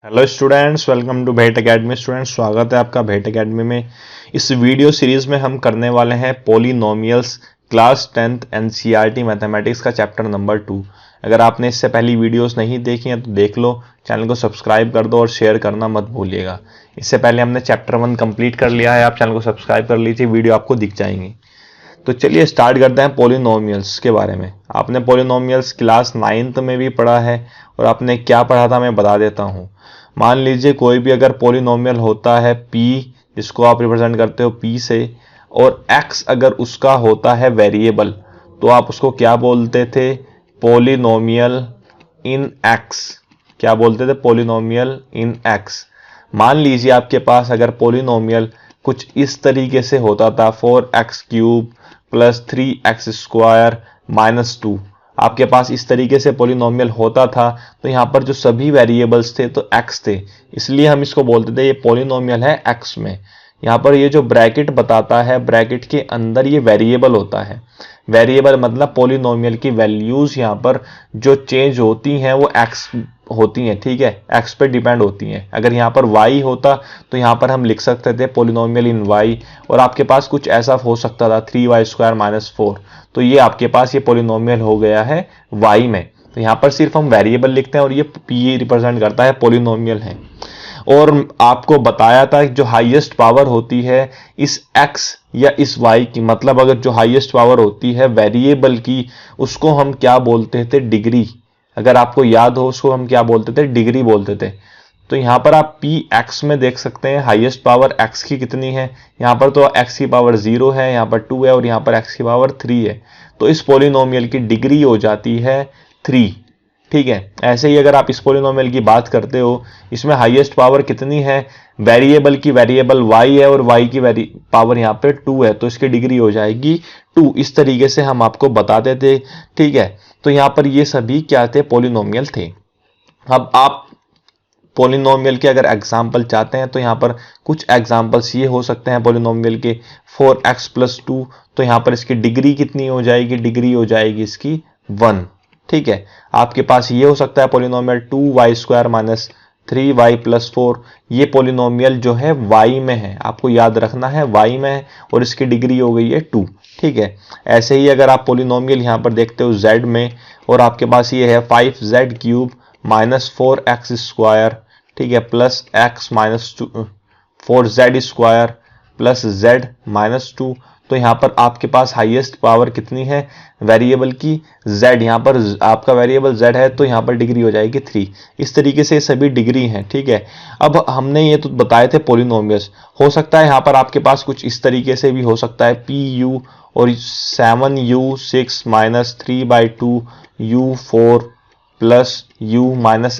Hello students, welcome to भेट academy. Students, स्वागत है आपका भेट एकेडमी में। इस वीडियो सीरीज में हम करने वाले हैं polynomials class 10th NCERT mathematics का चैप्टर नंबर 2। अगर आपने इससे पहली वीडियोस नहीं देखी हैं तो देख लो, चैनल को सब्सक्राइब कर दो और शेयर करना मत भूलिएगा। इससे पहले हमने चैप्टर 1 कंप्लीट कर लिया है, आप चैनल को सब्सक्राइब कर लीजिए, वीडियो आपको दिख जाएंगी। तो चलिए स्टार्ट करते हैं पॉलिनोमियल्स के बारे में। आपने पॉलिनोमियल्स क्लास 9th में भी पढ़ा है और आपने क्या पढ़ा था मैं बता देता हूँ। मान लीजिए कोई भी अगर पॉलिनोमियल होता है p, जिसको आप रिप्रेजेंट करते हो p से, और x अगर उसका होता है वेरिएबल, तो आप उसको क्या बोलते थे? पॉलिनोमियल इन x। क्या बोलते थे? पॉलिनोमियल इन x। मान लीजिए आपके पास अगर पॉलिनोमियल कुछ इस तरीके से होता था 4x³ + 3x² - 2। आपके पास इस तरीके से पॉलिनोमियल होता था, तो यहाँ पर जो सभी वेरिएबल्स थे तो x थे, इसलिए हम इसको बोलते थे ये पॉलिनोमियल है x में। यहाँ पर ये जो ब्रैकेट बताता है, ब्रैकेट के अंदर ये वेरिएबल होता है। वेरिएबल मतलब पॉलिनोमियल की वैल्यूज यहाँ पर जो चेंज होती हैं वो x होती हैं, ठीक है, x पे डिपेंड होती हैं। अगर यहाँ पर y होता तो यहाँ पर हम लिख सकते थे पॉलिनोमियल इन y, और आपके पास कुछ ऐसा हो सकता था 3y² - 4। तो ये आपके पास ये पॉलिनोमियल हो गया है y में। तो यहाँ पर सिर्फ हम वेरिएबल लिखते हैं और ये p रिप्रेजेंट करता है पॉलिनोमियल है। और आपको बताया था जो हाईएस्ट पावर होती है इस x या इस y की, मतलब अगर जो हाईएस्ट पावर होती है वेरिएबल की, उसको हम क्या बोलते थे? डिग्री। अगर आपको याद हो, उसको हम क्या बोलते थे? डिग्री बोलते थे। तो यहाँ पर आप px में देख सकते हैं हाईएस्ट पावर x की कितनी है। यहाँ पर तो x की पावर 0 है, यहाँ पर 2 है और यहाँ पर x की पावर 3 है। तो इस पॉलिनोमियल की डिग्री हो जाती है 3, ठीक है। ऐसे ही अगर आप इस पॉलिनोमियल की बात करते हो, इसमें हाईएस्ट पावर कितनी है? वेरिएबल की, वेरिएबल y है और y की पावर यहाँ पे 2 है, तो इसकी डिग्री हो जाएगी 2। इस तरीके से हम आपको बताते थे, ठीक है। तो यहाँ पर ये सभी क्या थे? पॉलिनोमियल थे। अब आप पॉलिनोमियल के अगर एग्जाम्पल चाहते हैं तो यहाँ पर कुछ एग्जाम्पल्स ये हो सकते हैं पॉलिनोमियल के। 4x + 2, तो यहाँ पर इसकी डिग्री कितनी हो जाएगी? डिग्री हो जाएगी इसकी 1, ठीक है। आपके पास ये हो सकता है पॉलिनोमियल 2y² - 3y + 4। ये पॉलिनोमियल जो है y में है, आपको याद रखना है y में है, और इसकी डिग्री हो गई है 2, ठीक है। ऐसे ही अगर आप पॉलिनोमियल यहाँ पर देखते हो z में, और आपके पास ये है 5z³ - 4x², ठीक है, plus x - 4z² plus z - 2। तो यहाँ पर आपके पास हाईएस्ट पावर कितनी है वेरिएबल की? z। यहाँ पर आपका वेरिएबल z है, तो यहाँ पर डिग्री हो जाएगी 3। इस तरीके से सभी डिग्री हैं, ठीक है। अब हमने ये तो बताए थे पॉलिनोमियल्स। हो सकता है यहाँ पर आपके पास कुछ इस तरीके से भी हो सकता है pu और 7u6 - 3/2u4 प्लस u -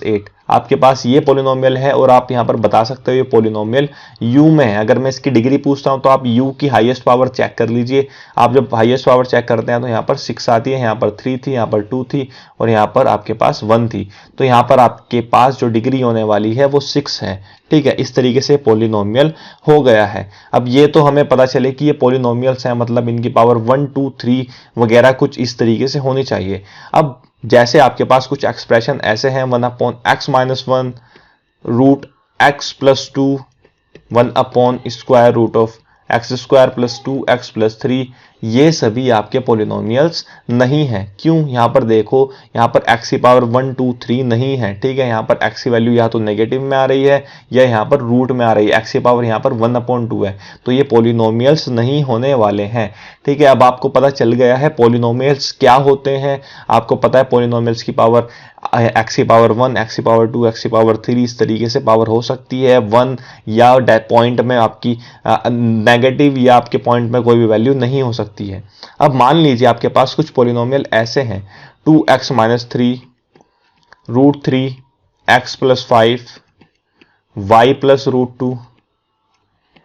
8। आपके पास ये पॉलिनोमियल है और आप यहाँ पर बता सकते हो ये पॉलिनोमियल u में है। अगर मैं इसकी डिग्री पूछता हूँ तो आप u की हाईएस्ट पावर चेक कर लीजिए। आप जब हाईएस्ट पावर चेक करते हैं तो यहाँ पर 6 आती है, यहाँ पर 3 थी, यहाँ पर 2 थी और यहाँ पर आपके पास 1 थी। तो यहाँ पर आपके पास जो डिग्री होने वाली है वो 6 है, ठीक है। इस तरीके से पॉलिनोमियल हो गया है। अब ये तो हमें पता चले कि ये पॉलिनोमियल्स हैं, मतलब इनकी पावर 1, 2, 3 वगैरह कुछ इस तरीके से होनी चाहिए। अब जैसे आपके पास कुछ एक्सप्रेशन ऐसे हैं 1/x - 1 √x + 2 1/√x² + 2x + 3। ये सभी आपके पॉलिनोमियल्स नहीं हैं। क्यों? यहाँ पर देखो, यहाँ पर x की पावर 1, 2, 3 नहीं है, ठीक है। यहाँ पर x की वैल्यू या तो नेगेटिव में आ रही है या यहाँ पर रूट में आ रही है। x की पावर यहाँ पर 1/2 है, तो ये पॉलिनोमियल्स नहीं होने वाले हैं, ठीक है। अब आपको पता चल गया है पॉलिनोमियल्स क्या होते हैं। आपको पता है पॉलिनोमियल्स की पावर x की पावर 1, x की पावर 2, x की पावर 3 इस तरीके से पावर हो सकती है। 1 या पॉइंट में आपकी नेगेटिव या आपके पॉइंट में कोई भी वैल्यू नहीं हो सकती है। अब मान लीजिए आपके पास कुछ पॉलिनोमियल ऐसे हैं 2x - 3 √3 x + 5 y + √2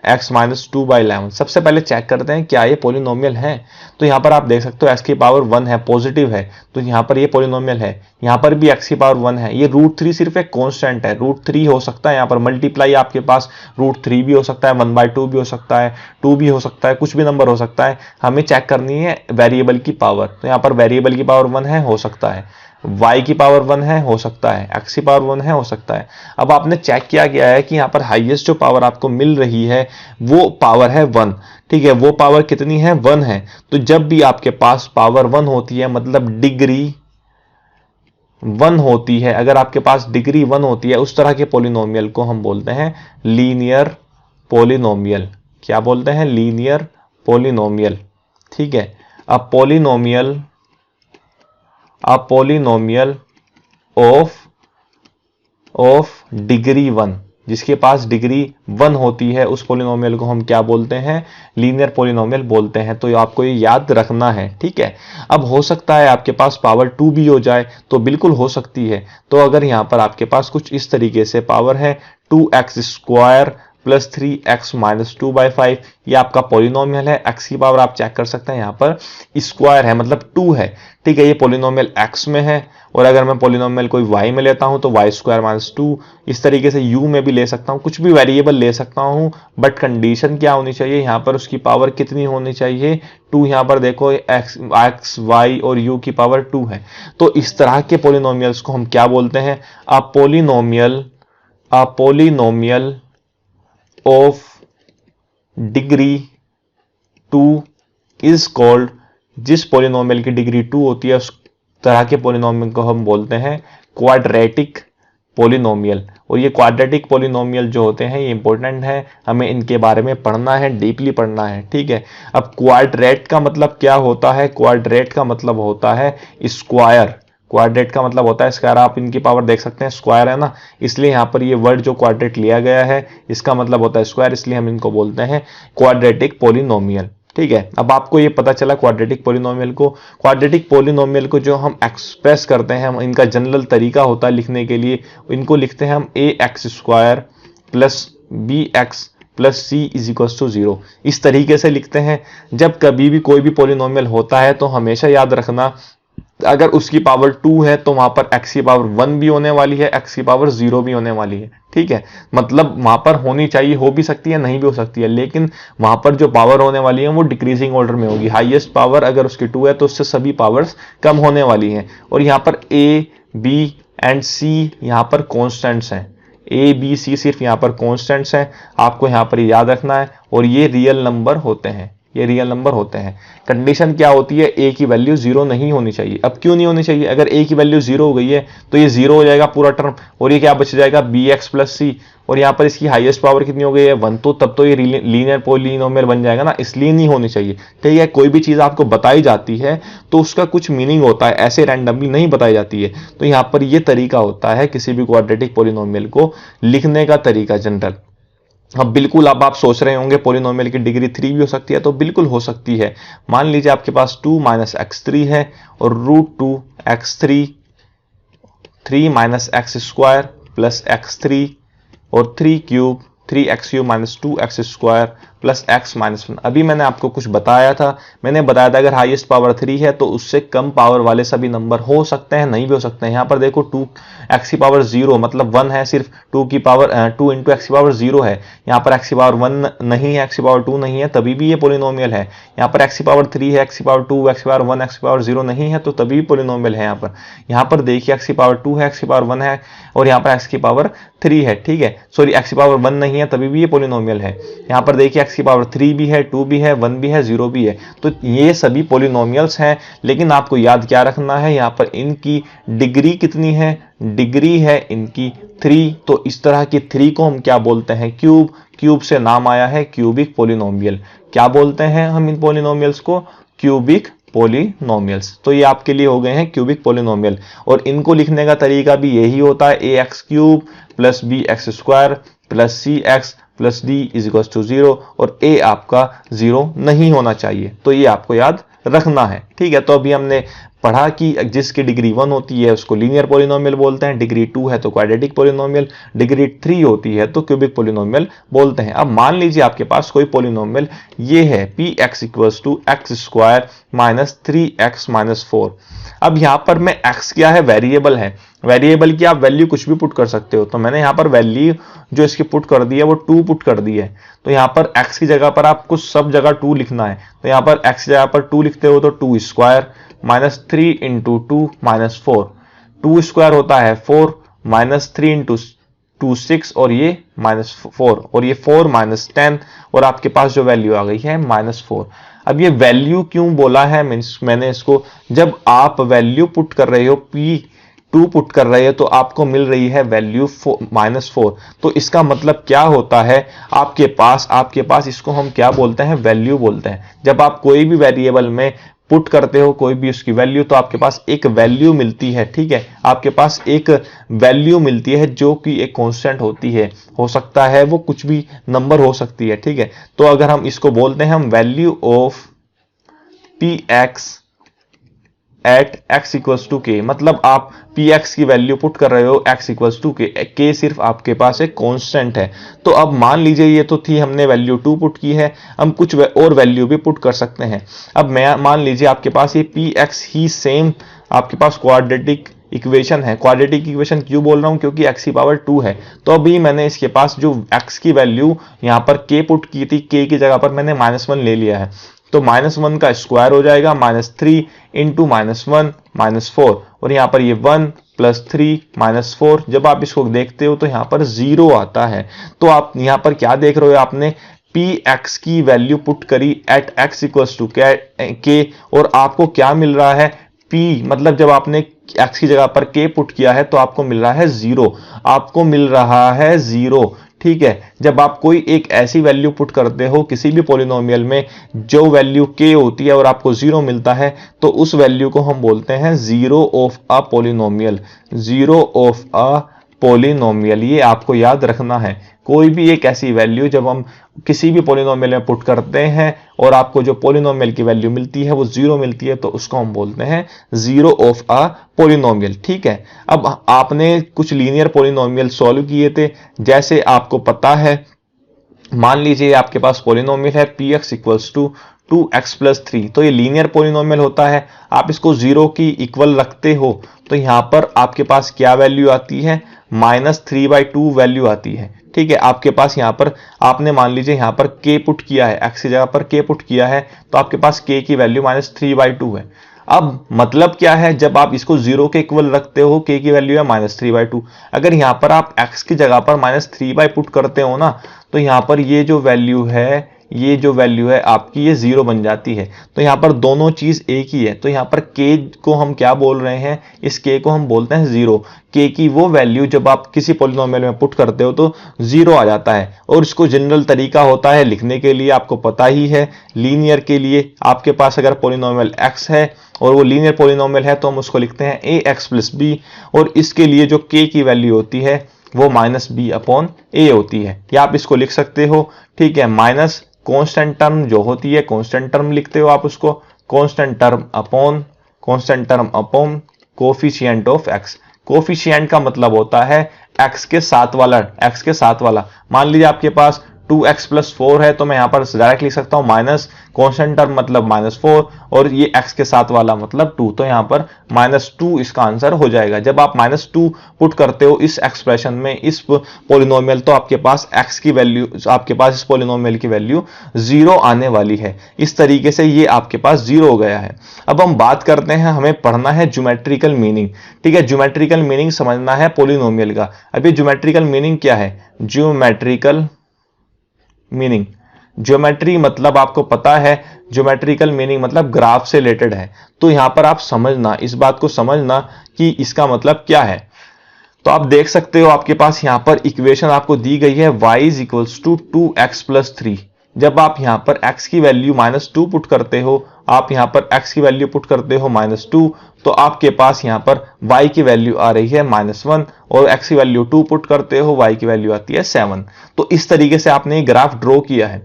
x - 2/11। सबसे पहले चेक करते हैं क्या ये पॉलिनोमियल है। तो यहाँ पर आप देख सकते हो x की पावर 1 है, पॉजिटिव है, तो यहाँ पर ये पॉलिनोमियल है। यहाँ पर भी x की पावर 1 है। ये √3 सिर्फ एक कांस्टेंट है, √3 हो सकता है यहाँ पर मल्टीप्लाई, आपके पास √3 भी हो सकता है, 1/2 भी हो सकता है, 2 भी हो सकता है, कुछ भी नंबर हो सकता है। हमें चेक करनी है वेरिएबल की पावर। तो यहाँ पर वेरिएबल की पावर 1 है, हो सकता है y की पावर 1 है, हो सकता है, x की पावर 1 है, हो सकता है। अब आपने चेक किया गया है कि यहाँ पर हाईएस्ट जो पावर आपको मिल रही है वो पावर है 1, ठीक है, वो पावर कितनी है, 1 है। तो जब भी आपके पास पावर 1 होती है, मतलब डिग्री 1 होती है, अगर आपके पास डिग्री 1 होती है, उस तरह के पोलिनोमियल को हम बोलते हैं लीनियर पोलिनोमियल। क्या बोलते हैं, लीनियर पोलिनोमियल, ठीक है। अब पोलिनोमियल ऑफ डिग्री 1, जिसके पास डिग्री 1 होती है, उस पोलिनोमियल को हम क्या बोलते हैं, लीनियर पोलिनोमियल बोलते हैं। तो आपको ये याद रखना है, ठीक है। अब हो सकता है आपके पास पावर 2 भी हो जाए, तो बिल्कुल हो सकती है। तो अगर यहां पर आपके पास कुछ इस तरीके से पावर है 2x square plus 3x minus 2/5, ये आपका पोलिनोमियल है। x की पावर आप चेक कर सकते हैं, यहाँ पर स्क्वायर है मतलब 2 है, ठीक है। ये पोलिनोमियल x में है, और अगर मैं पोलिनोमियल कोई y में लेता हूं तो y स्क्वायर माइनस 2, इस तरीके से u में भी ले सकता हूं, कुछ भी वेरिएबल ले सकता हूं। बट कंडीशन क्या होनी चाहिए, यहाँ पर उसकी पावर कितनी होनी चाहिए, 2। यहाँ पर देखो x y और u की पावर 2 है। तो इस तरह के पोलिनोमियल्स को हम क्या बोलते हैं, a polynomial of degree 2 is called, जिस पोलिनोमियल की डिग्री 2 होती है उस तरह के पोलिनोमियल को हम बोलते हैं क्वाड्रेटिक पोलिनोमियल। और ये क्वाड्रेटिक पोलिनोमियल जो होते हैं ये इंपॉर्टेंट है, हमें इनके बारे में पढ़ना है, डीपली पढ़ना है, ठीक है। अब क्वाड्रेट का मतलब क्या होता है, क्वाड्रेट का मतलब होता है स्क्वायर। क्वाड्रेट का मतलब होता है स्क्वायर, आप इनकी पावर देख सकते हैं, स्क्वायर है ना, इसलिए यहाँ पर ये वर्ड जो क्वाड्रेट लिया गया है इसका मतलब होता है स्क्वायर, इसलिए हम इनको बोलते हैं क्वाड्रेटिक पोलिनोमियल, ठीक है। अब आपको ये पता चला क्वाड्रेटिक पोलिनोमियल को जो हम एक्सप्रेस करते हैं, हम इनका जनरल तरीका होता है लिखने के लिए, इनको लिखते हैं हम ax square plus bx plus C is equal to 0, इस तरीके से लिखते हैं। जब कभी भी कोई भी पोलिनोमियल होता है तो हमेशा याद रखना, अगर उसकी पावर 2 है तो वहां पर x की पावर 1 भी होने वाली है, x की पावर 0 भी होने वाली है, ठीक है। मतलब वहां पर होनी चाहिए, हो भी सकती है, नहीं भी हो सकती है, लेकिन वहां पर जो पावर होने वाली है वो डिक्रीजिंग ऑर्डर में होगी। हाईएस्ट पावर अगर उसकी 2 है तो उससे सभी पावर्स कम होने वाली हैं। और यहाँ पर a, b एंड c यहाँ पर कॉन्स्टेंट्स हैं, a, b, c सिर्फ यहाँ पर कॉन्स्टेंट्स हैं, आपको यहाँ पर याद रखना है। और ये रियल नंबर होते हैं, ये रियल नंबर होते हैं। कंडीशन क्या होती है, a की वैल्यू 0 नहीं होनी चाहिए। अब क्यों नहीं होनी चाहिए, अगर a की वैल्यू 0 हो गई है तो ये 0 हो जाएगा पूरा टर्म, और ये क्या बच जाएगा bx प्लस c, और यहाँ पर इसकी हाईएस्ट पावर कितनी हो गई है 1, तो तब तो ये लीनियर पोलिनोमियल बन जाएगा ना, इसलिए नहीं होनी चाहिए, ठीक है। कोई भी चीज आपको बताई जाती है तो उसका कुछ मीनिंग होता है, ऐसे रैंडमली नहीं बताई जाती है। तो यहाँ पर ये तरीका होता है किसी भी क्वाड्रेटिक पोलिनोमियल को लिखने का तरीका जनरल। अब बिल्कुल अब आप सोच रहे होंगे पोलिनोमियल की डिग्री 3 भी हो सकती है, तो बिल्कुल हो सकती है। मान लीजिए आपके पास 2 माइनस x3 है और √2x3 3 minus x square plus x3 और 3 cube 3x³ minus 2x square plus x minus 1। अभी मैंने आपको कुछ बताया था, मैंने बताया था अगर हाईएस्ट पावर 3 है तो उससे कम पावर वाले सभी नंबर हो सकते हैं, नहीं भी हो सकते हैं। यहाँ पर देखो 2x की पावर 0 मतलब 1 है, सिर्फ 2 की पावर 2 इंटू x की पावर 0 है। यहाँ पर x की पावर 1 नहीं है, x की पावर 2 नहीं है, तभी भी ये पोलिनोमियल है। यहाँ पर x की पावर 3 है, x की पावर 2, x की पावर 1, x की पावर 0 नहीं है, तो तभी भी पोलिनोमियल है। यहाँ पर देखिए x की पावर 2 है, x की पावर 1 है, और यहाँ पर x की पावर 3 है, ठीक है। सॉरी, x की पावर 1 नहीं है, तभी भी ये पोलिनोमियल है। यहाँ पर देखिए x की पावर 3 भी है, 2 भी है, 1 भी है, 0 भी है, तो ये सभी पोलिनोमियल्स हैं। लेकिन आपको याद क्या रखना है, यहाँ पर इनकी डिग्री कितनी है, डिग्री है इनकी 3। तो इस तरह की 3 को हम क्या बोलते हैं, क्यूब। क्यूब से नाम आया है क्यूबिक पोलिनोमियल। क्या बोलते हैं हम इन पोलिनोमियल्स को, क्यूबिक पोलिनोमियल्स। तो ये आपके लिए हो गए हैं क्यूबिक पोलिनोमियल। और इनको लिखने का तरीका भी यही होता है, ax³ plus bx square plus cx plus d is equal to 0, और a आपका 0 नहीं होना चाहिए। तो ये आपको याद रखना है, ठीक है। तो अभी हमने पढ़ा कि जिसकी डिग्री 1 होती है उसको लीनियर पोलिनोमियल बोलते हैं, डिग्री 2 है तो क्वाड्रेटिक पोलिनोमियल, डिग्री 3 होती है तो क्यूबिक पोलिनोमियल बोलते हैं। अब मान लीजिए आपके पास कोई पोलिनोमियल ये है px equals to x square minus 3x minus 4। अब यहाँ पर मैं x क्या है, वेरिएबल है, वेरिएबल की आप वैल्यू कुछ भी पुट कर सकते हो। तो मैंने यहाँ पर वैल्यू जो इसकी पुट कर दी है वो 2 पुट कर दी है। तो यहाँ पर x की जगह पर आपको सब जगह 2 लिखना है। तो यहाँ पर x की जगह पर 2 लिखते हो तो 2 square minus 3 into 2 minus 4। 2 square होता है 4, -3 इंटू 2 6, और ये -4, और ये 4 -10, और आपके पास जो वैल्यू आ गई है -4। अब ये वैल्यू क्यों बोला है मैंने इसको, जब आप वैल्यू पुट कर रहे हो P2 पुट कर रहे हो तो आपको मिल रही है वैल्यू -4। तो इसका मतलब क्या होता है, आपके पास इसको हम क्या बोलते हैं, वैल्यू बोलते हैं। जब आप कोई भी वेरिएबल में पुट करते हो कोई भी उसकी वैल्यू, तो आपके पास एक वैल्यू मिलती है, ठीक है, आपके पास एक वैल्यू मिलती है जो कि एक कांस्टेंट होती है, हो सकता है वो कुछ भी नंबर हो सकती है, ठीक है। तो अगर हम इसको बोलते हैं हम value of px at x equals to के, मतलब आप px की वैल्यू पुट कर रहे हो x इक्वल्स टू के सिर्फ आपके पास एक कांस्टेंट है। तो अब मान लीजिए ये तो थी, हमने वैल्यू 2 पुट की है, हम कुछ और वैल्यू भी पुट कर सकते हैं। अब मैं मान लीजिए आपके पास ये px ही सेम आपके पास क्वाड्रेटिक इक्वेशन है। क्वाड्रेटिक इक्वेशन क्यों बोल रहा हूं, क्योंकि x की पावर 2 है। तो अभी मैंने इसके पास जो x की वैल्यू यहां पर k पुट की थी, k की जगह पर मैंने -1 ले लिया है, तो -1 का स्क्वायर हो जाएगा, -3 इंटू -1 -4, और यहाँ पर ये 1 + 3 -4। जब आप इसको देखते हो तो यहाँ पर 0 आता है। तो आप यहाँ पर क्या देख रहे हो, आपने px की वैल्यू पुट करी एट x इक्वल्स टू के, और आपको क्या मिल रहा है, p, मतलब जब आपने x की जगह पर k पुट किया है तो आपको मिल रहा है 0, आपको मिल रहा है 0, ठीक है। जब आप कोई एक ऐसी वैल्यू पुट करते हो किसी भी पॉलिनोमियल में जो वैल्यू k होती है और आपको 0 मिलता है, तो उस वैल्यू को हम बोलते हैं zero of a polynomial, zero of a polynomial. ये आपको याद रखना है, कोई भी एक ऐसी वैल्यू जब हम किसी भी पॉलिनोमियल में पुट करते हैं और आपको जो पॉलिनोमियल की वैल्यू मिलती है वो 0 मिलती है, तो उसको हम बोलते हैं जीरो ऑफ अ पॉलिनोमियल, ठीक है। अब आपने कुछ लीनियर पॉलिनोमियल सॉल्व किए थे, जैसे आपको पता है, मान लीजिए आपके पास पॉलिनोमियल है px इक्वल्स टू 2x + 3, तो ये लीनियर पॉलिनोमियल होता है। आप इसको 0 की इक्वल रखते हो तो यहां पर आपके पास क्या वैल्यू आती है, -3/2 वैल्यू आती है, ठीक है। आपके पास यहां पर आपने मान लीजिए यहां पर k पुट किया है, x की जगह पर k पुट किया है, तो आपके पास k की वैल्यू -3/2 है। अब मतलब क्या है, जब आप इसको 0 के इक्वल रखते हो, k की वैल्यू है -3/2, अगर यहां पर आप x की जगह पर -3 पुट करते हो ना, तो यहां पर ये जो वैल्यू है आपकी, ये 0 बन जाती है। तो यहां पर दोनों चीज एक ही है। तो यहां पर k को हम क्या बोल रहे हैं, इस k को हम बोलते हैं 0। k की वो वैल्यू जब आप किसी पॉलिनोमियल में पुट करते हो तो 0 आ जाता है। और इसको जनरल तरीका होता है लिखने के लिए, आपको पता ही है, लीनियर के लिए आपके पास अगर पॉलिनोमियल x है और वो लीनियर पॉलिनोमियल है तो हम उसको लिखते हैं ax + b, और इसके लिए जो k की वैल्यू होती है वो -b/a होती है, या आप इसको लिख सकते हो, ठीक है, माइनस कांस्टेंट टर्म जो होती है, कांस्टेंट टर्म लिखते हो आप उसको, constant term upon coefficient of x। Coefficient का मतलब होता है x के साथ वाला। मान लीजिए आपके पास 2x + 4 है, तो मैं यहां पर डायरेक्ट लिख सकता हूं माइनस कांस्टेंट टर्म मतलब -4, और ये x के साथ वाला मतलब 2, तो यहां पर -2 इसका आंसर हो जाएगा। जब आप -2 पुट करते हो इस एक्सप्रेशन में, इस पॉलिनोमियल, तो आपके पास x की वैल्यू, आपके पास इस पॉलिनोमियल की वैल्यू 0 आने वाली है। इस तरीके से ये आपके पास 0 हो गया है। अब हम बात करते हैं, हमें पढ़ना है ज्योमेट्रिकल मीनिंग, ठीक है। ज्योमेट्रिकल मीनिंग समझना है पॉलिनोमियल का। अब ये ज्योमेट्रिकल मीनिंग क्या है, ज्योमेट्रिकल मीनिंग, ज्योमेट्री मतलब आपको पता है, ज्योमेट्रिकल मीनिंग मतलब ग्राफ से रिलेटेड है। तो यहां पर आप समझना, इस बात को समझना कि इसका मतलब क्या है। तो आप देख सकते हो आपके पास यहां पर इक्वेशन आपको दी गई है y = 2x + 3। जब आप यहां पर x की वैल्यू -2 पुट करते हो, आप यहां पर x की वैल्यू पुट करते हो -2, तो आपके पास यहां पर y की वैल्यू आ रही है -1, और x की वैल्यू 2 पुट करते हो, y की वैल्यू आती है 7। तो इस तरीके से आपने ये ग्राफ ड्रॉ किया है,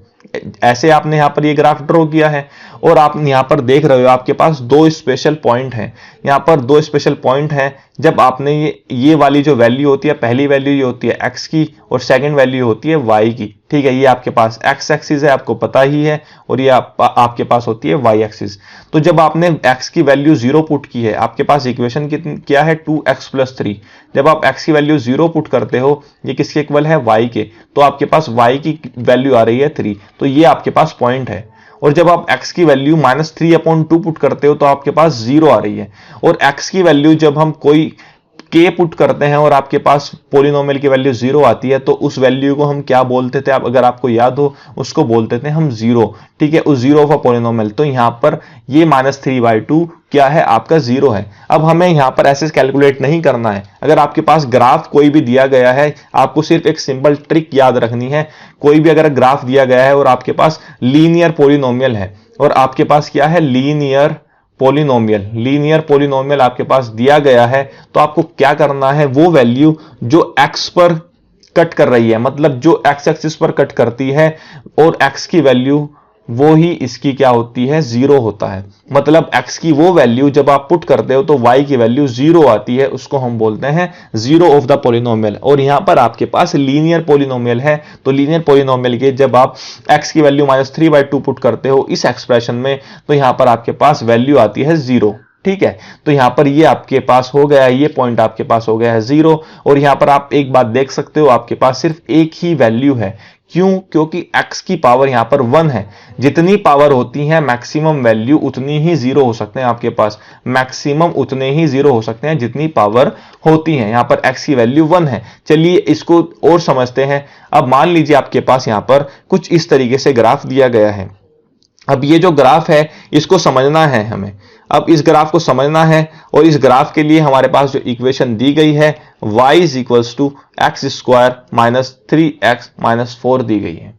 ऐसे आपने यहां पर ये ग्राफ ड्रॉ किया है। और आप यहां पर देख रहे हो आपके पास 2 स्पेशल पॉइंट हैं, यहां पर 2 स्पेशल पॉइंट हैं। जब आपने ये वाली जो वैल्यू होती है, पहली वैल्यू ये होती है x की, और सेकंड वैल्यू होती है y की, ठीक है। ये आपके पास x एक्सिस है, आपको पता ही है, और ये आपके पास होती है y एक्सिस। तो जब आपने x की वैल्यू 0 पुट की है, आपके पास इक्वेशन क्या है, 2x + 3। जब आप x की वैल्यू 0 पुट करते हो, ये किसके इक्वल है, y के, तो आपके पास y की वैल्यू आ रही है 3, तो ये आपके पास पॉइंट है। और जब आप x की वैल्यू -3/2 पुट करते हो तो आपके पास 0 आ रही है। और x की वैल्यू जब हम कोई k पुट करते हैं और आपके पास पोलिनोमियल की वैल्यू 0 आती है, तो उस वैल्यू को हम क्या बोलते थे, अगर आपको याद हो, उसको बोलते थे हम 0। ठीक है, उस 0 ऑफ अ पोलिनोमियल। तो यहां पर ये -3/2 क्या है, आपका 0 है। अब हमें यहां पर ऐसे कैलकुलेट नहीं करना है। अगर आपके पास ग्राफ कोई भी दिया गया है, आपको सिर्फ एक सिंपल ट्रिक याद रखनी है। कोई भी अगर ग्राफ दिया गया है और आपके पास लीनियर पोलिनोमियल है, और आपके पास क्या है, लीनियर पोलिनोमियल आपके पास दिया गया है, तो आपको क्या करना है, वो वैल्यू जो x पर कट कर रही है, मतलब जो x एक्सिस पर कट करती है, और x की वैल्यू वो ही इसकी क्या होती है, 0 होता है। मतलब x की वो वैल्यू जब आप पुट करते हो तो y की वैल्यू 0 आती है, उसको हम बोलते हैं 0 ऑफ द पोलिनोमियल। और यहां पर आपके पास लीनियर पोलिनोमियल है, तो लीनियर पोलिनोमियल के जब आप x की वैल्यू -3/2 पुट करते हो इस एक्सप्रेशन में, तो यहां पर आपके पास वैल्यू आती है 0। ठीक है, तो यहां पर ये आपके पास हो गया है, ये पॉइंट आपके पास हो गया है 0। और यहां पर आप एक बात देख सकते हो, आपके पास सिर्फ एक ही वैल्यू है। क्यों? क्योंकि x की पावर यहां पर 1 है। जितनी पावर होती है मैक्सिमम वैल्यू उतनी ही 0 हो सकते हैं आपके पास, मैक्सिमम उतने ही 0 हो सकते हैं जितनी पावर होती है। यहां पर x की वैल्यू 1 है। चलिए इसको और समझते हैं। अब मान लीजिए आपके पास यहां पर कुछ इस तरीके से ग्राफ दिया गया है। अब ये जो ग्राफ है इसको समझना है हमें। अब इस ग्राफ को समझना है, और इस ग्राफ के लिए हमारे पास जो इक्वेशन दी गई है y = x² - 3x - 4 दी गई है।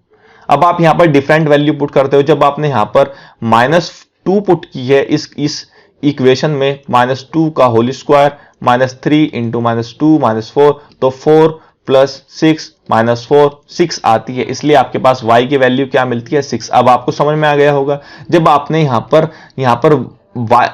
अब आप यहां पर डिफरेंट वैल्यू पुट करते हो। जब आपने यहां पर -2 पुट की है इस इक्वेशन में, -2 का होल स्क्वायर -3 × -2 -4, तो 4 + 6 -4 6 आती है। इसलिए आपके पास y की वैल्यू क्या मिलती है, 6। अब आपको समझ में आ गया होगा, जब आपने यहां पर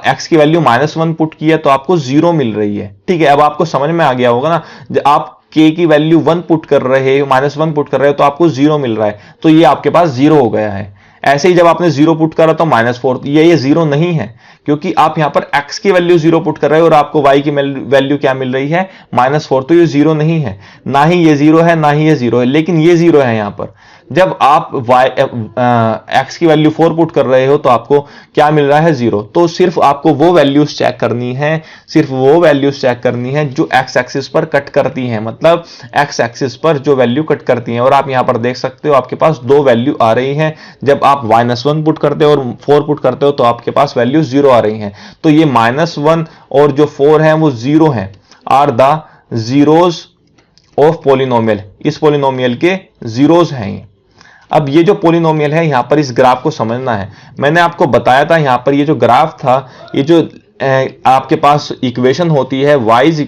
x की वैल्यू -1 पुट की है तो आपको 0 मिल रही है। ठीक है, अब आपको समझ में आ गया होगा ना, जब आप k की वैल्यू 1 पुट कर रहे हो, -1 पुट कर रहे हो, तो आपको 0 मिल रहा है, तो ये आपके पास 0 हो गया है। ऐसे ही जब आपने 0 पुट करा तो -4, ये 0 नहीं है, क्योंकि आप यहां पर x की वैल्यू 0 पुट कर रहे हो और आपको y की वैल्यू क्या मिल रही है, -4, तो ये 0 नहीं है। ना ही ये 0 है, ना ही ये 0 है, लेकिन ये 0 है यहां पर। जब आप x की वैल्यू 4 पुट कर रहे हो तो आपको क्या मिल रहा है, 0। तो सिर्फ आपको वो वैल्यूज चेक करनी है, सिर्फ वो वैल्यूज चेक करनी है जो x एक्सिस पर कट करती हैं, मतलब x एक्सिस पर जो वैल्यू कट करती हैं। और आप यहां पर देख सकते हो आपके पास दो वैल्यू आ रही हैं। जब आप -1 पुट करते हो और 4 पुट करते हो तो आपके पास वैल्यू 0 आ रही हैं। तो ये -1 और जो 4 है वो 0 है, are the zeros of polynomial. इस पोलिनोमियल के जीरोज हैं ये। अब ये जो पोलिनोमियल है यहां पर इस ग्राफ को समझना है। मैंने आपको बताया था यहां पर ये जो ग्राफ था, ये जो आपके पास इक्वेशन होती है y =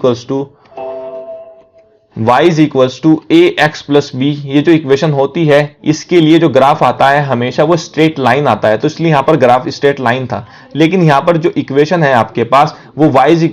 ax + b, ये जो इक्वेशन होती है इसके लिए जो ग्राफ आता है हमेशा वो स्ट्रेट लाइन आता है, तो इसलिए यहां पर ग्राफ स्ट्रेट लाइन था। लेकिन यहां पर जो इक्वेशन है आपके पास वो y =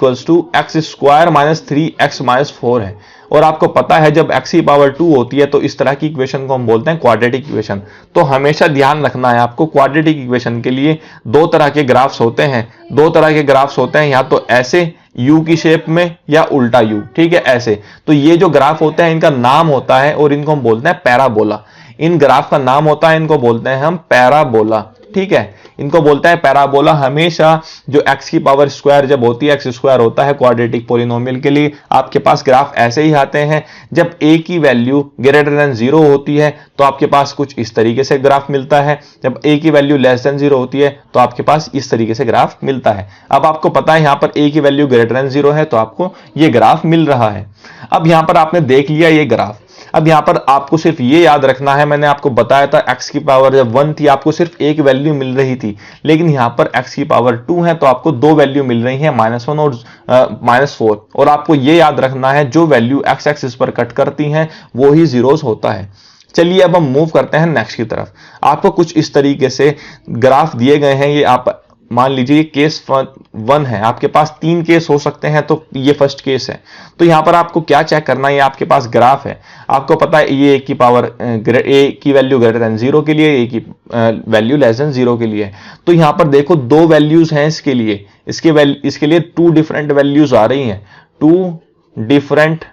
x² - 3x - 4 है। और आपको पता है जब x की पावर 2 होती है तो इस तरह की इक्वेशन को हम बोलते हैं क्वाड्रेटिक इक्वेशन। तो हमेशा ध्यान रखना है आपको, क्वाड्रेटिक इक्वेशन के लिए दो तरह के ग्राफ्स होते हैं। दो तरह के ग्राफ्स होते हैं, या तो ऐसे U की शेप में या उल्टा U। ठीक है, ऐसे। तो ये जो ग्राफ होते हैं इनका नाम होता है, और इनको हम बोलते हैं पैराबोला। इन ग्राफ का नाम होता है, इनको बोलते हैं हम पैराबोला। ठीक है, इनको बोलते हैं पैराबोला। हमेशा जो x की पावर स्क्वायर जब होती है, x² होता है क्वाड्रेटिक पोलिनोमियल के लिए, आपके पास ग्राफ ऐसे ही आते हैं। जब a की वैल्यू >0 होती है तो आपके पास कुछ इस तरीके से ग्राफ मिलता है। जब a की वैल्यू <0 होती है तो आपके पास इस तरीके से ग्राफ मिलता है। अब आपको पता है यहां पर a की वैल्यू <0 है तो आपको ये ग्राफ मिल रहा है। अब यहां पर आपने देख लिया ये ग्राफ। अब यहां पर आपको सिर्फ ये याद रखना है, मैंने आपको बताया था x की पावर जब 1 थी आपको सिर्फ एक वैल्यू मिल रही थी, लेकिन यहां पर x की पावर 2 है तो आपको दो वैल्यू मिल रही है, -1 और -4। और आपको ये याद रखना है जो वैल्यू x एक्सिस पर कट करती हैं वो ही जीरोस होता है। चलिए अब हम मूव करते हैं नेक्स्ट की तरफ। आपको कुछ इस तरीके से ग्राफ दिए गए हैं। ये आप मान लीजिए केस 1 है, आपके पास 3 केस हो सकते हैं, तो ये फर्स्ट केस है। तो यहां पर आपको क्या चेक करना है, ये आपके पास ग्राफ है, आपको पता है ये a की पावर a की वैल्यू <0 के लिए, a की वैल्यू <0 के लिए। तो यहां पर देखो दो वैल्यूज हैं इसके लिए, इसके लिए 2 डिफरेंट वैल्यूज आ रही हैं, 2 डिफरेंट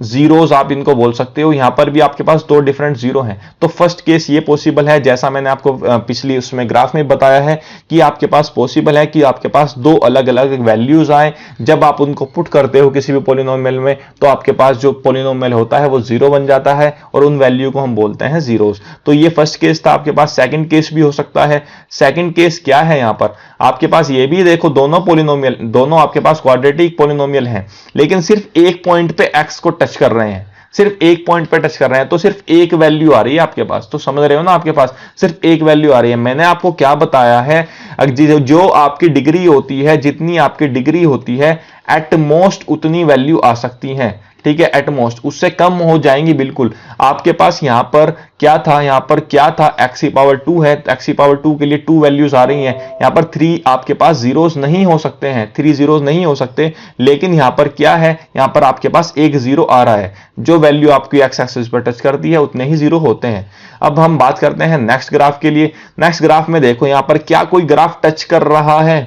जीरोस आप इनको बोल सकते हो। यहां पर भी आपके पास दो डिफरेंट जीरो हैं। तो फर्स्ट केस ये पॉसिबल है, जैसा मैंने आपको पिछली उसमें ग्राफ में बताया है कि आपके पास पॉसिबल है कि आपके पास दो अलग अलग वैल्यूज आए, जब आप उनको पुट करते हो किसी भी पॉलिनोमियल में तो आपके पास जो पॉलिनोमियल होता है वो जीरो बन जाता है और उन वैल्यू को हम बोलते हैं जीरोस। तो ये फर्स्ट केस था। आपके पास सेकंड केस भी हो सकता है। सेकंड केस क्या है, यहां पर आपके पास ये भी देखो, दोनों पॉलिनोमियल, दोनों आपके पास क्वाड्रेटिक पॉलिनोमियल हैं, लेकिन सिर्फ एक पॉइंट पे एक्स को टच कर रहे हैं, सिर्फ एक पॉइंट पे टच कर रहे हैं, तो सिर्फ एक वैल्यू आ रही है आपके पास। तो समझ रहे हो ना, आपके पास सिर्फ एक वैल्यू आ रही है। मैंने आपको क्या बताया है, जो आपकी डिग्री होती है, जितनी आपकी डिग्री होती है एट मोस्ट उतनी वैल्यू आ सकती है, ठीक है, एट मोस्ट, उससे कम हो जाएंगी बिल्कुल। आपके पास यहां पर क्या था, यहां पर क्या था, एक्स की पावर 2 है, एक्स की पावर 2 के लिए 2 वैल्यूज आ रही हैं। यहां पर 3 आपके पास जीरोस नहीं हो सकते हैं, 3 जीरोस नहीं हो सकते, लेकिन यहां पर क्या है, यहां पर आपके पास एक जीरो आ रहा है। जो वैल्यू आपकी एक्स एक्सिस पर टच करती है उतने ही जीरो होते हैं। अब हम बात करते हैं नेक्स्ट ग्राफ के लिए। नेक्स्ट ग्राफ में देखो, यहां पर क्या कोई ग्राफ टच कर रहा है,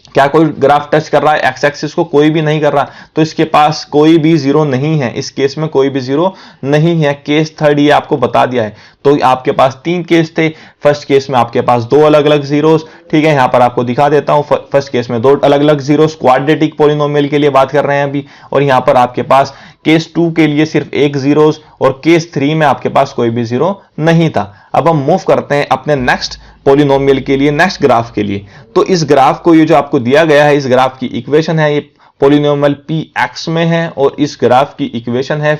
क्या कोई ग्राफ टच कर रहा है एक्स एक्सिस को? कोई भी नहीं कर रहा, तो इसके पास कोई भी जीरो नहीं है। इस केस में कोई भी जीरो नहीं है। केस थर्ड ये आपको बता दिया है। तो आपके पास 3 केस थे। फर्स्ट केस में आपके पास दो अलग अलग जीरोस, ठीक है, यहां पर आपको दिखा देता हूं। फर्स्ट केस में दो अलग अलग जीरोस, क्वाड्रेटिक पॉलिनोमियल के लिए बात कर रहे हैं अभी, और यहां पर आपके पास केस 2 के लिए सिर्फ एक जीरोस, और केस 3 में आपके पास कोई भी जीरो नहीं था। अब हम मूव करते हैं अपने नेक्स्ट पॉलिनोमियल के लिए, नेक्स्ट ग्राफ के लिए। तो इस ग्राफ को, ये जो आपको दिया गया है, इस ग्राफ की इक्वेशन है, ये पॉलिनोमियल पी एक्स में है, और इस ग्राफ की इक्वेशन है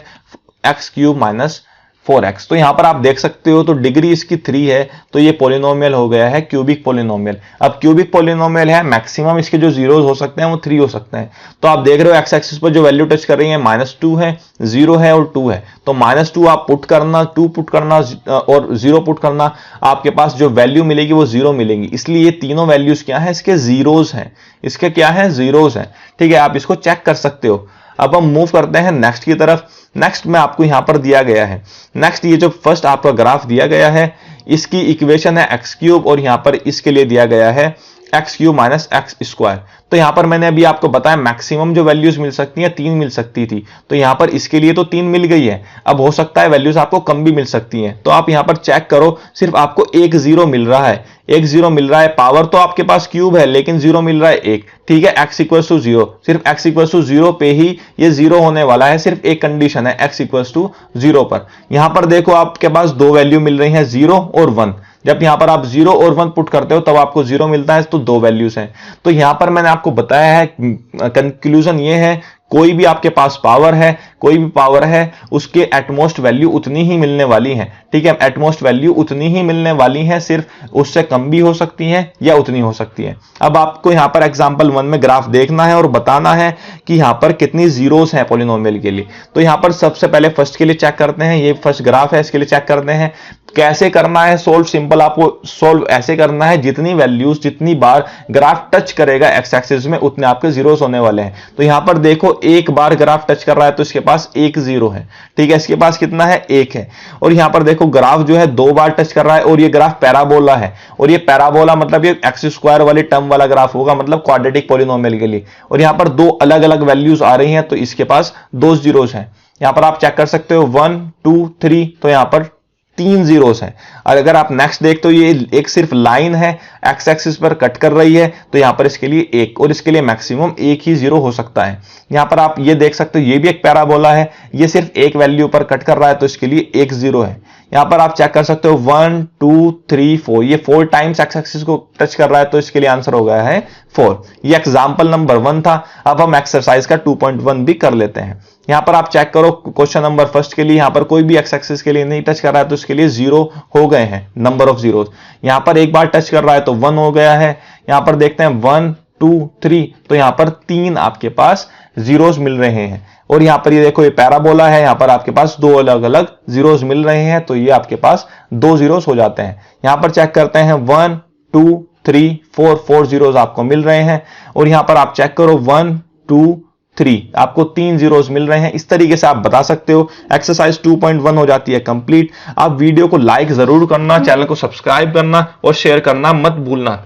एक्स क्यूब माइनस 4x। तो यहां पर आप देख सकते हो, तो डिग्री इसकी 3 है, तो ये पॉलिनोमियल हो गया है क्यूबिक पॉलिनोमियल। अब क्यूबिक पॉलिनोमियल है, मैक्सिमम इसके जो जीरोस हो सकते हैं वो 3 हो सकते हैं। तो आप देख रहे हो एक्स एक्सिस पर जो वैल्यू टच कर रही है -2 है, 0 है और 2 है। तो -2 आप पुट करना, 2 पुट करना और 0 पुट करना, आपके पास जो वैल्यू मिलेगी वो 0 मिलेगी। इसलिए ये तीनों वैल्यूज क्या है, इसके जीरोस हैं, इसके क्या है, जीरोस हैं, ठीक है, आप इसको चेक कर सकते हो। अब हम मूव करते हैं नेक्स्ट की तरफ। नेक्स्ट में आपको यहां पर दिया गया है, नेक्स्ट ये जो फर्स्ट आपका ग्राफ दिया गया है, इसकी इक्वेशन है एक्स क्यूब, और यहां पर इसके लिए दिया गया है x cube minus x square. तो यहां पर मैंने अभी आपको बताया मैक्सिमम जो वैल्यूज मिल सकती हैं 3 मिल सकती थी, तो यहां पर इसके लिए तो 3 मिल गई है। अब हो सकता है वैल्यूज आपको कम भी मिल सकती हैं, तो आप यहां पर चेक करो, सिर्फ आपको एक जीरो मिल रहा है, एक जीरो मिल रहा है। पावर तो आपके पास क्यूब है, लेकिन जीरो मिल रहा है एक, ठीक है, एक्स इक्वल टू 0, सिर्फ एक्स इक्वल टू 0 पे ही ये जीरो होने वाला है। सिर्फ एक कंडीशन है एक्स इक्वल टू 0 पर। यहां पर देखो आपके पास दो वैल्यू मिल रही है, 0 और 1। जब यहां पर आप 0 और 1 पुट करते हो तब आपको 0 मिलता है, तो दो वैल्यूज हैं। तो यहां पर मैंने आपको बताया है, कंक्लूजन ये है, कोई भी आपके पास पावर है, कोई भी पावर है, उसके एटमोस्ट वैल्यू उतनी ही मिलने वाली है, ठीक है, एटमोस्ट वैल्यू उतनी ही मिलने वाली है, सिर्फ उससे कम भी हो सकती है या उतनी हो सकती है। अब आपको यहां पर एग्जांपल 1 में ग्राफ देखना है और बताना है कि यहां पर कितनी जीरोस हैं पॉलिनोमियल के लिए। तो यहां पर सबसे पहले फर्स्ट के लिए चेक करते हैं, ये फर्स्ट ग्राफ है, इसके लिए चेक करते हैं कैसे करना है सोल्व। सिंपल, आपको सोल्व ऐसे करना है, जितनी वैल्यूज, जितनी बार ग्राफ टच करेगा एक्स एक्सिस में, उतने आपके जीरोस होने वाले हैं। तो यहां पर देखो, एक बार ग्राफ टच कर रहा है तो इसके पास एक जीरो है, ठीक है, इसके पास कितना है, एक है। और यहां पर देखो ग्राफ जो है 2 बार टच कर रहा है, और ये ग्राफ पैराबोला है, और ये पैराबोला मतलब ये एक्स स्क्वायर वाली टर्म वाला ग्राफ होगा, मतलब क्वाड्रेटिक पॉलिनोमियल के लिए। और यहां पर दो अलग अलग वैल्यूज आ रही हैं, तो इसके पास 2 जीरोस हैं। यहां पर आप चेक कर सकते हो 1 2 3, तो यहां पर 3 जीरोस हैं। और अगर आप नेक्स्ट देखते हो, ये एक सिर्फ लाइन है, एक्स एक्सिस पर कट कर रही है, तो यहां पर इसके लिए एक, और इसके लिए मैक्सिमम एक ही जीरो हो सकता है। यहां पर आप ये देख सकते हो, ये भी एक पैराबोला है, ये सिर्फ एक वैल्यू पर कट कर रहा है, तो इसके लिए एक जीरो है। यहां पर आप चेक कर सकते हो 1 2 3 4, ये 4 टाइम्स एक्स एक्सिस को टच कर रहा है, तो इसके लिए आंसर हो गया है 4। ये एग्जांपल नंबर 1 था। अब हम एक्सरसाइज का 2.1 भी कर लेते हैं। यहां पर आप चेक करो, क्वेश्चन नंबर फर्स्ट के लिए यहां पर कोई भी एक्स एक्सिस के लिए नहीं टच कर रहा है, तो इसके लिए 0 हो गए हैं, नंबर ऑफ जीरोस। यहां पर एक बार टच कर रहा है तो 1 हो गया है। यहां पर देखते हैं 1 2 3, तो यहां पर 3 आपके पास जीरोस मिल रहे हैं। और यहां पर ये देखो, ये पैराबोला है, यहां पर आपके पास दो अलग अलग जीरोस मिल रहे हैं, तो ये आपके पास 2 जीरोस हो जाते हैं। यहां पर चेक करते हैं 1 2 3 4 जीरोस आपको मिल रहे हैं। और यहां पर आप चेक करो 1 2 3, आपको 3 जीरोस मिल रहे हैं। इस तरीके से आप बता सकते हो। एक्सरसाइज 2.1 हो जाती है कंप्लीट। आप वीडियो को लाइक जरूर करना, चैनल को सब्सक्राइब करना और शेयर करना मत भूलना।